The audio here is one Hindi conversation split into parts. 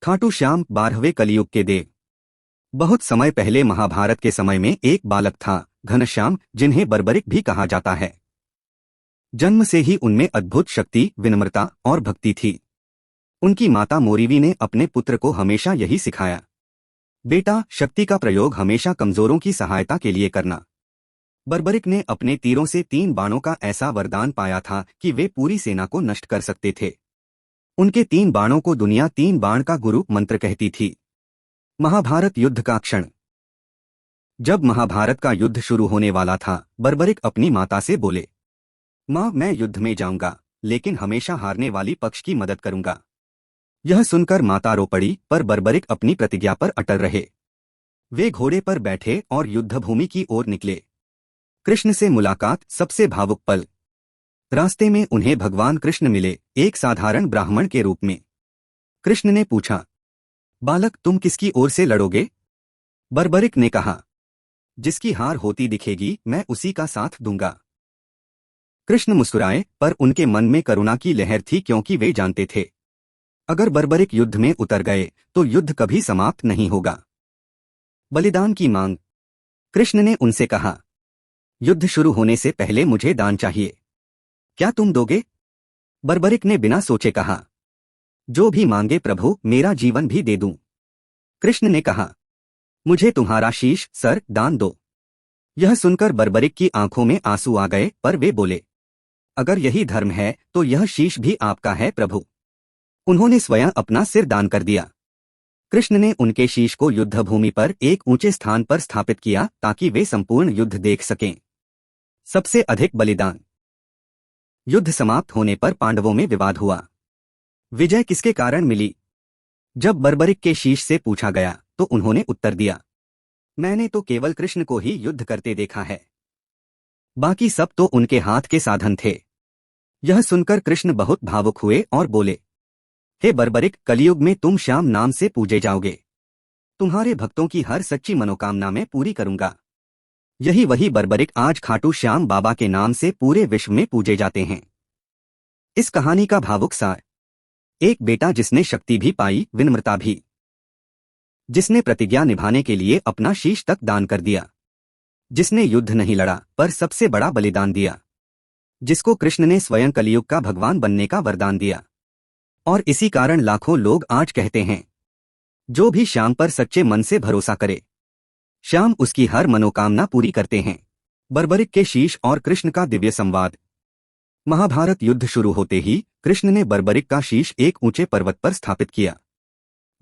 खाटू श्याम 12वें कलयुग के देव। बहुत समय पहले महाभारत के समय में एक बालक था, घनश्याम, जिन्हें बर्बरिक भी कहा जाता है। जन्म से ही उनमें अद्भुत शक्ति, विनम्रता और भक्ति थी। उनकी माता मोरीवी ने अपने पुत्र को हमेशा यही सिखाया, बेटा, शक्ति का प्रयोग हमेशा कमजोरों की सहायता के लिए करना। बर्बरिक ने अपने तीरों से 3 बाणों का ऐसा वरदान पाया था कि वे पूरी सेना को नष्ट कर सकते थे। उनके 3 बाणों को दुनिया 3 बाण का गुरु मंत्र कहती थी। महाभारत युद्ध का क्षण। जब महाभारत का युद्ध शुरू होने वाला था, बर्बरिक अपनी माता से बोले, माँ, मैं युद्ध में जाऊंगा, लेकिन हमेशा हारने वाली पक्ष की मदद करूंगा। यह सुनकर माता रो पड़ी, पर बर्बरिक अपनी प्रतिज्ञा पर अटल रहे। वे घोड़े पर बैठे और युद्धभूमि की ओर निकले। कृष्ण से मुलाकात सबसे भावुक पल। रास्ते में उन्हें भगवान कृष्ण मिले, एक साधारण ब्राह्मण के रूप में। कृष्ण ने पूछा, बालक, तुम किसकी ओर से लड़ोगे? बर्बरिक ने कहा, जिसकी हार होती दिखेगी मैं उसी का साथ दूंगा। कृष्ण मुस्कुराए, पर उनके मन में करुणा की लहर थी, क्योंकि वे जानते थे, अगर बर्बरिक युद्ध में उतर गए तो युद्ध कभी समाप्त नहीं होगा। बलिदान की मांग। कृष्ण ने उनसे कहा, युद्ध शुरू होने से पहले मुझे दान चाहिए, क्या तुम दोगे? बर्बरिक ने बिना सोचे कहा, जो भी मांगे प्रभु, मेरा जीवन भी दे दूं। कृष्ण ने कहा, मुझे तुम्हारा शीश, सर दान दो। यह सुनकर बर्बरिक की आंखों में आंसू आ गए, पर वे बोले, अगर यही धर्म है तो यह शीश भी आपका है प्रभु। उन्होंने स्वयं अपना सिर दान कर दिया। कृष्ण ने उनके शीश को युद्धभूमि पर एक ऊंचे स्थान पर स्थापित किया, ताकि वे संपूर्ण युद्ध देख सकें। सबसे अधिक बलिदान। युद्ध समाप्त होने पर पांडवों में विवाद हुआ, विजय किसके कारण मिली? जब बर्बरिक के शीश से पूछा गया तो उन्होंने उत्तर दिया, मैंने तो केवल कृष्ण को ही युद्ध करते देखा है, बाकी सब तो उनके हाथ के साधन थे। यह सुनकर कृष्ण बहुत भावुक हुए और बोले, हे बर्बरिक, कलयुग में तुम श्याम नाम से पूजे जाओगे। तुम्हारे भक्तों की हर सच्ची मनोकामना मैं पूरी करूंगा। यही वही बर्बरिक आज खाटू श्याम बाबा के नाम से पूरे विश्व में पूजे जाते हैं। इस कहानी का भावुक सार। एक बेटा जिसने शक्ति भी पाई, विनम्रता भी, जिसने प्रतिज्ञा निभाने के लिए अपना शीश तक दान कर दिया, जिसने युद्ध नहीं लड़ा पर सबसे बड़ा बलिदान दिया, जिसको कृष्ण ने स्वयं कलयुग का भगवान बनने का वरदान दिया। और इसी कारण लाखों लोग आज कहते हैं, जो भी श्याम पर सच्चे मन से भरोसा करे, श्याम उसकी हर मनोकामना पूरी करते हैं। बर्बरिक के शीश और कृष्ण का दिव्य संवाद। महाभारत युद्ध शुरू होते ही कृष्ण ने बर्बरिक का शीश एक ऊंचे पर्वत पर स्थापित किया।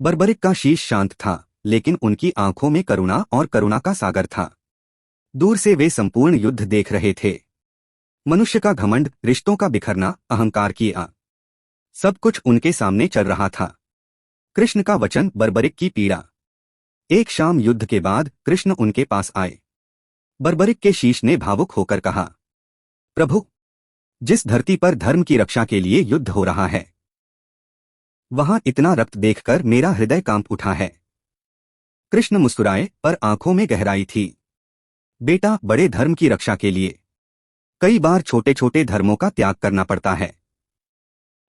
बर्बरिक का शीश शांत था, लेकिन उनकी आंखों में करुणा और करुणा का सागर था। दूर से वे संपूर्ण युद्ध देख रहे थे। मनुष्य का घमंड, रिश्तों का बिखरना, अहंकार की सब कुछ उनके सामने चल रहा था। कृष्ण का वचन, बर्बरिक की पीड़ा। एक शाम युद्ध के बाद कृष्ण उनके पास आए। बर्बरिक के शीश ने भावुक होकर कहा, प्रभु, जिस धरती पर धर्म की रक्षा के लिए युद्ध हो रहा है, वहां इतना रक्त देखकर मेरा हृदय कांप उठा है। कृष्ण मुस्कुराए, पर आंखों में गहराई थी। बेटा, बड़े धर्म की रक्षा के लिए कई बार छोटे छोटे धर्मों का त्याग करना पड़ता है।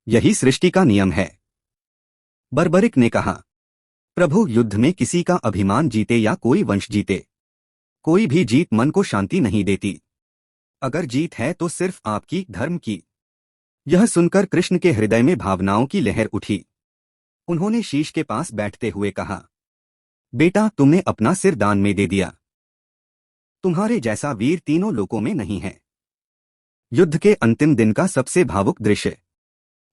यही सृष्टि का नियम है। बर्बरिक ने कहा, प्रभु, युद्ध में किसी का अभिमान जीते या कोई वंश जीते, कोई भी जीत मन को शांति नहीं देती। अगर जीत है तो सिर्फ आपकी, धर्म की। यह सुनकर कृष्ण के हृदय में भावनाओं की लहर उठी। उन्होंने शीश के पास बैठते हुए कहा, बेटा, तुमने अपना सिर दान में दे दिया। तुम्हारे जैसा वीर तीनों लोकों में नहीं है। युद्ध के अंतिम दिन का सबसे भावुक दृश्य।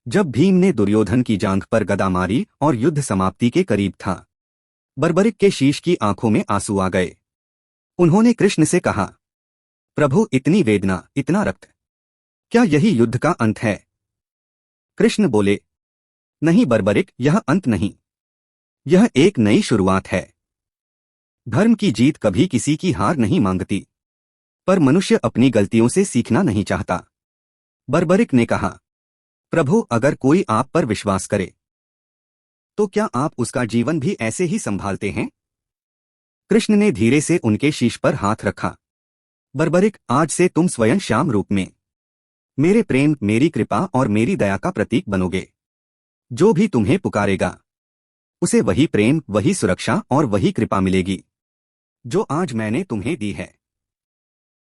जब भीम ने दुर्योधन की जांघ पर गदा मारी और युद्ध समाप्ति के करीब था, बर्बरिक के शीश की आंखों में आंसू आ गए। उन्होंने कृष्ण से कहा, प्रभु, इतनी वेदना, इतना रक्त, क्या यही युद्ध का अंत है? कृष्ण बोले, नहीं बर्बरिक, यह अंत नहीं, यह एक नई शुरुआत है। धर्म की जीत कभी किसी की हार नहीं मांगती, पर मनुष्य अपनी गलतियों से सीखना नहीं चाहता। बर्बरिक ने कहा, प्रभु, अगर कोई आप पर विश्वास करे तो क्या आप उसका जीवन भी ऐसे ही संभालते हैं? कृष्ण ने धीरे से उनके शीश पर हाथ रखा। बर्बरिक, आज से तुम स्वयं श्याम रूप में मेरे प्रेम, मेरी कृपा और मेरी दया का प्रतीक बनोगे। जो भी तुम्हें पुकारेगा, उसे वही प्रेम, वही सुरक्षा और वही कृपा मिलेगी जो आज मैंने तुम्हें दी है।